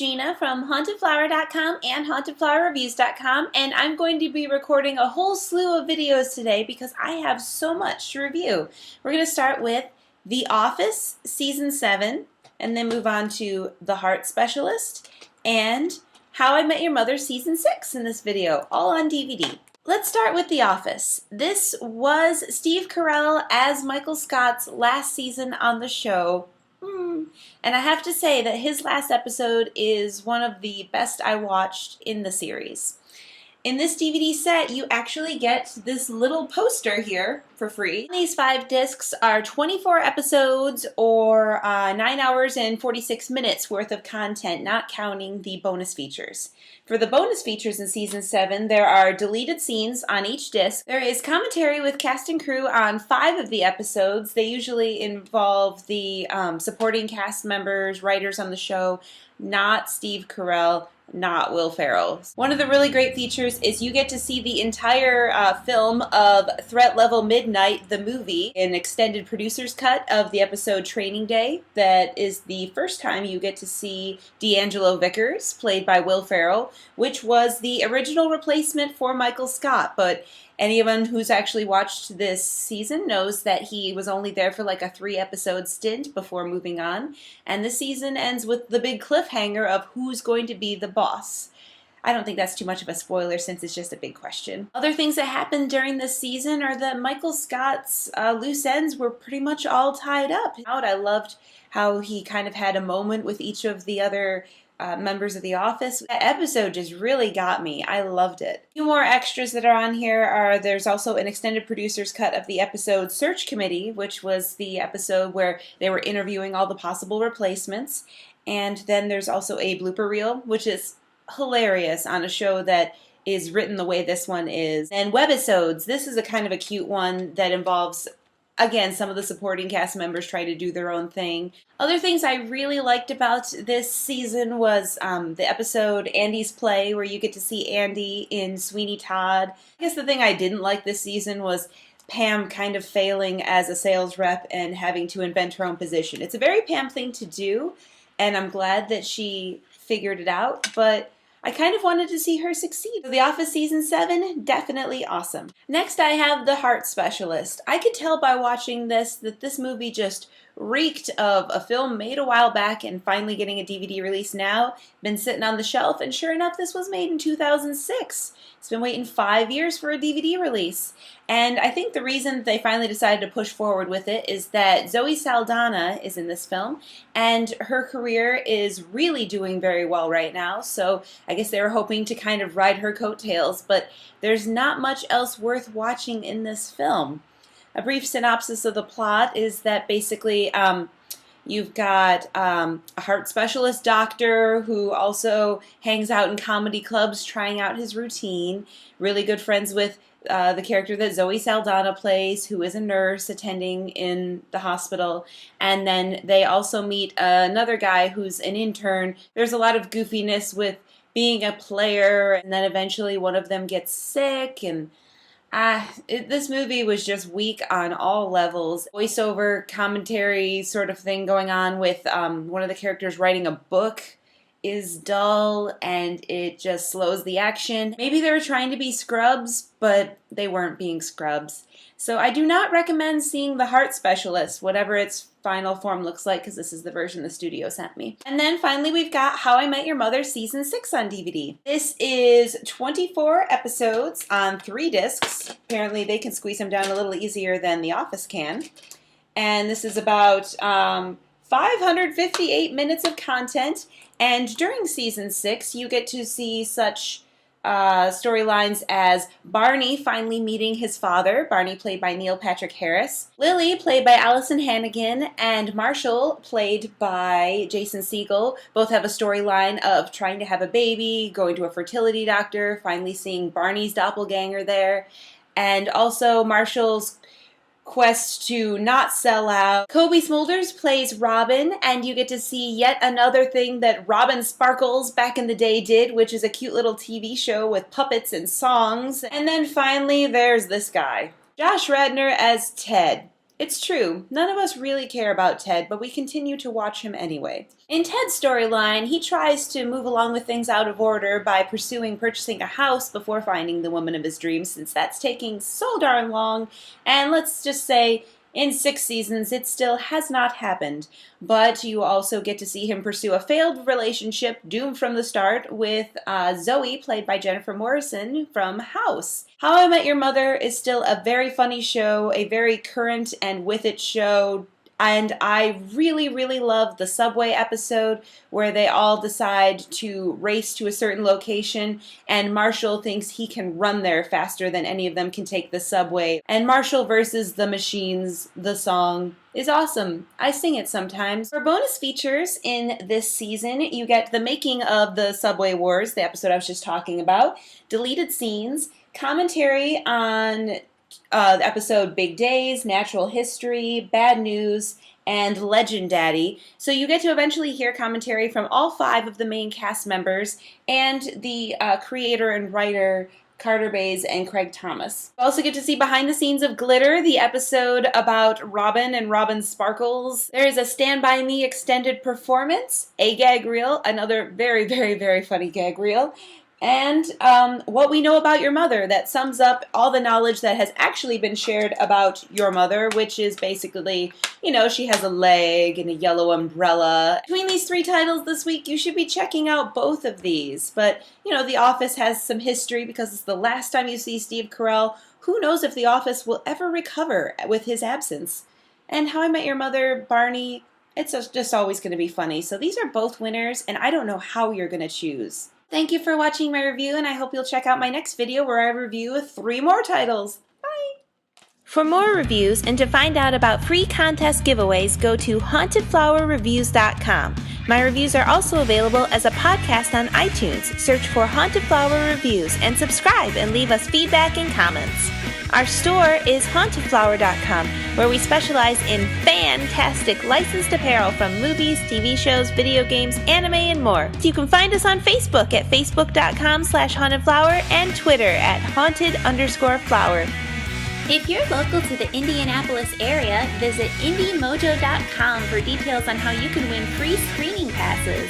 Gina from hauntedflower.com and hauntedflowerreviews.com, and I'm going to be recording a whole slew of videos today because I have so much to review. We're going to start with The Office Season 7, and then move on to The Heart Specialist, and How I Met Your Mother Season 6 in this video, all on DVD. Let's start with The Office. This was Steve Carell as Michael Scott's last season on the show. And I have to say that his last episode is one of the best I watched in the series. In this DVD set, you actually get this little poster here for free. These 5 discs are 24 episodes or 9 hours and 46 minutes worth of content, not counting the bonus features. For the bonus features in Season 7, there are deleted scenes on each disc. There is commentary with cast and crew on 5 of the episodes. They usually involve the supporting cast members, writers on the show, not Steve Carell, not Will Ferrell. One of the really great features is you get to see the entire film of Threat Level Midnight, the movie, an extended producer's cut of the episode Training Day. That is the first time you get to see D'Angelo Vickers, played by Will Ferrell, which was the original replacement for Michael Scott, but anyone who's actually watched this season knows that he was only there for like a 3-episode stint before moving on. And the season ends with the big cliffhanger of who's going to be the boss. I don't think that's too much of a spoiler since it's just a big question. Other things that happened during this season are that Michael Scott's loose ends were pretty much all tied up. I loved how he kind of had a moment with each of the other members of The Office. That episode just really got me. I loved it. A few more extras that are on here are there's also an extended producer's cut of the episode Search Committee, which was the episode where they were interviewing all the possible replacements. And then there's also a blooper reel, which is hilarious on a show that is written the way this one is. And webisodes. This is a kind of a cute one that involves, again, some of the supporting cast members try to do their own thing. Other things I really liked about this season was the episode Andy's Play, where you get to see Andy in Sweeney Todd. I guess the thing I didn't like this season was Pam kind of failing as a sales rep and having to invent her own position. It's a very Pam thing to do, and I'm glad that she figured it out, but I kind of wanted to see her succeed. So The Office Season 7, definitely awesome. Next I have The Heart Specialist. I could tell by watching this that this movie just reeked of a film made a while back and finally getting a DVD release now. Been sitting on the shelf, and sure enough, this was made in 2006. It's been waiting 5 years for a DVD release. And I think the reason they finally decided to push forward with it is that Zoe Saldana is in this film, and her career is really doing very well right now, so I guess they were hoping to kind of ride her coattails, but there's not much else worth watching in this film. A brief synopsis of the plot is that basically you've got a heart specialist doctor who also hangs out in comedy clubs trying out his routine, really good friends with the character that Zoe Saldana plays, who is a nurse attending in the hospital. And then they also meet another guy who's an intern. There's a lot of goofiness with being a player, and then eventually one of them gets sick, and this movie was just weak on all levels. Voiceover commentary sort of thing going on with one of the characters writing a book is dull, and it just slows the action. Maybe they were trying to be Scrubs, but they weren't being Scrubs. So I do not recommend seeing The Heart Specialist, whatever its final form looks like, because this is the version the studio sent me. And then finally we've got How I Met Your Mother Season 6 on DVD. This is 24 episodes on 3 discs. Apparently they can squeeze them down a little easier than The Office can. And this is about 558 minutes of content, and during Season 6 you get to see such storylines as Barney finally meeting his father, Barney played by Neil Patrick Harris, Lily played by Allison Hannigan, and Marshall played by Jason Segel. Both have a storyline of trying to have a baby, going to a fertility doctor, finally seeing Barney's doppelganger there, and also Marshall's quest to not sell out. Kobe Smulders plays Robin, and you get to see yet another thing that Robin Sparkles back in the day did, which is a cute little TV show with puppets and songs. And then finally there's this guy, Josh Radnor as Ted. It's true, none of us really care about Ted, but we continue to watch him anyway. In Ted's storyline, he tries to move along with things out of order by purchasing a house before finding the woman of his dreams, since that's taking so darn long, and let's just say, in 6 seasons, it still has not happened. But you also get to see him pursue a failed relationship, doomed from the start, with Zoe, played by Jennifer Morrison, from House. How I Met Your Mother is still a very funny show, a very current and with it show. And I really, really love the subway episode where they all decide to race to a certain location, and Marshall thinks he can run there faster than any of them can take the subway. And Marshall versus the Machines, the song, is awesome. I sing it sometimes. For bonus features in this season, you get the making of the Subway Wars, the episode I was just talking about, deleted scenes, commentary on the episode Big Days, Natural History, Bad News, and Legend Daddy. So you get to eventually hear commentary from all 5 of the main cast members and the creator and writer Carter Bays and Craig Thomas. You also get to see behind the scenes of Glitter, the episode about Robin and Robin's sparkles. There is a Stand By Me extended performance, a gag reel, another very, very, very funny gag reel, and What We Know About Your Mother, that sums up all the knowledge that has actually been shared about your mother, which is basically, she has a leg and a yellow umbrella. Between these 3 titles this week, you should be checking out both of these. But, The Office has some history because it's the last time you see Steve Carell. Who knows if The Office will ever recover with his absence? And How I Met Your Mother, Barney, it's just always going to be funny. So these are both winners, and I don't know how you're going to choose. Thank you for watching my review, and I hope you'll check out my next video where I review 3 more titles. Bye! For more reviews and to find out about free contest giveaways, go to hauntedflowerreviews.com. My reviews are also available as a podcast on iTunes. Search for Haunted Flower Reviews and subscribe and leave us feedback and comments. Our store is hauntedflower.com, where we specialize in fantastic licensed apparel from movies, TV shows, video games, anime, and more. You can find us on Facebook at facebook.com/hauntedflower and Twitter at haunted_flower. If you're local to the Indianapolis area, visit indiemojo.com for details on how you can win free screening passes.